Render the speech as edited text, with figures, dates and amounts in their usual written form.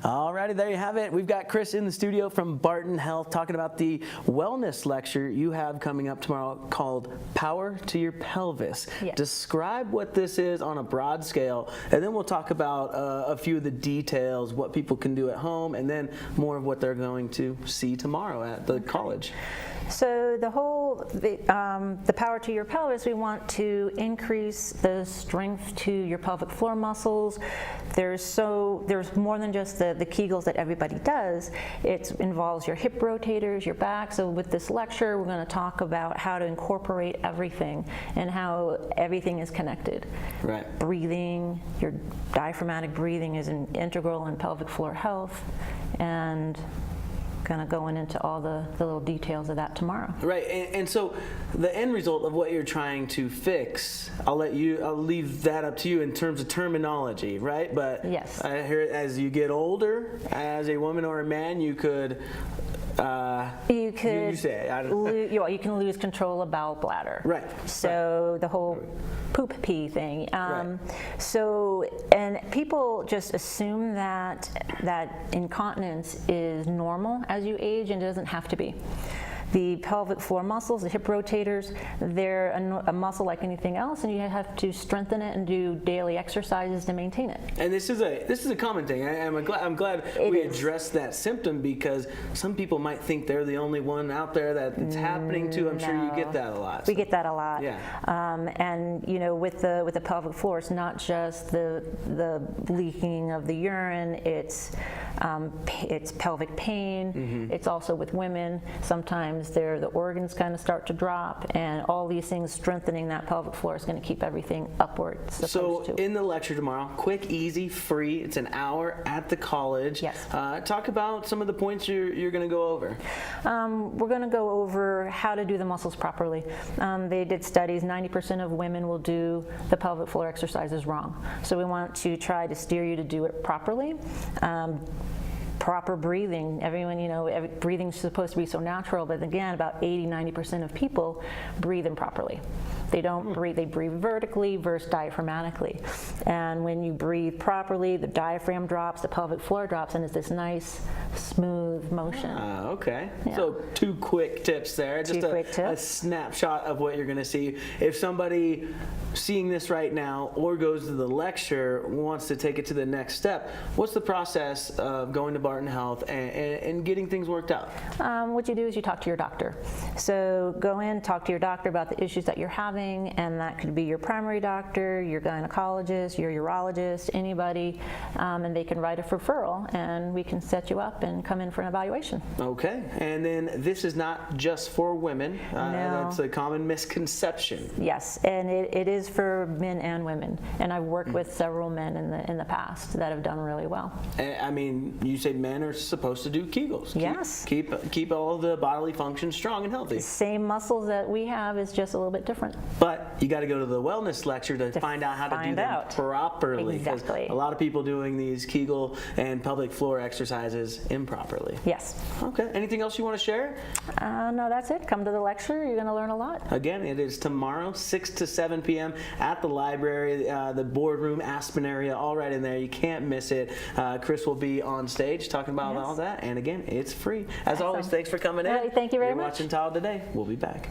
Alrighty, there you have it. We've got Chris in the studio from Barton Health talking about the wellness lecture you have coming up tomorrow called Power to Your Pelvis. Yes. Describe what this is on a broad scale, and then we'll talk about a few of the details, what people can do at home, and then more of what they're going to see tomorrow at the college. So the power to your pelvis, we want to increase the strength to your pelvic floor muscles. There's more than just the Kegels that everybody does. It involves your hip rotators, your back. So with this lecture, we're going to talk about how to incorporate everything and how everything is connected. Right. Breathing, your diaphragmatic breathing is integral in pelvic floor health, and kind of going into all the little details of that tomorrow. Right, and so the end result of what you're trying to fix, I'll leave that up to you in terms of terminology, right? But yes. I hear as you get older, as a woman or a man, you could you can lose control of bowel bladder. Right. So the whole poop pee thing. And people just assume that incontinence is normal as you age, and it doesn't have to be. The pelvic floor muscles, the hip rotators, they're a muscle like anything else, and you have to strengthen it and do daily exercises to maintain it. And this is a common thing. I'm glad we addressed that symptom, because some people might think they're the only one out there that it's happening to. I'm sure you get that a lot. We get that a lot. Yeah. And with the pelvic floor, it's not just the leaking of the urine. It's pelvic pain. Mm-hmm. It's also with women. Sometimes the organs kind of start to drop, and all these things strengthening that pelvic floor is going to keep everything upward. So in the lecture tomorrow, quick, easy, free, it's an hour at the college. Yes. Talk about some of the points you're going to go over. We're going to go over how to do the muscles properly. They did studies, 90% of women will do the pelvic floor exercises wrong. So we want to try to steer you to do it properly. Proper breathing. Everyone, breathing's supposed to be so natural, but again, about 80-90% of people breathe improperly. They don't breathe, they breathe vertically versus diaphragmatically. And when you breathe properly, the diaphragm drops, the pelvic floor drops, and it's this nice, smooth motion. Okay. Yeah. So 2 quick tips there. Just a snapshot of what you're going to see. If somebody seeing this right now or goes to the lecture wants to take it to the next step, what's the process of going to Barton Health and getting things worked out? What you do is you talk to your doctor. So go in, talk to your doctor about the issues that you're having, and that could be your primary doctor, your gynecologist, your urologist, anybody, and they can write a referral, and we can set you up and come in for an evaluation. Okay, and then this is not just for women. No. That's a common misconception. Yes, and it is for men and women, and I've worked with several men in the past that have done really well. I mean, you say men are supposed to do Kegels. Yes. Keep all the bodily functions strong and healthy. Same muscles that we have, is just a little bit different. But you got to go to the wellness lecture to find out how to do them properly. Exactly. A lot of people doing these Kegel and pelvic floor exercises improperly. Yes. Okay. Anything else you want to share? No, that's it. Come to the lecture. You're going to learn a lot. Again, it is tomorrow, 6 to 7 p.m. at the library, the boardroom, Aspen area, all right in there. You can't miss it. Chris will be on stage talking about all that. And again, it's free. As always, thanks for coming in. Thank you very much. You're watching Tahoe Today. We'll be back.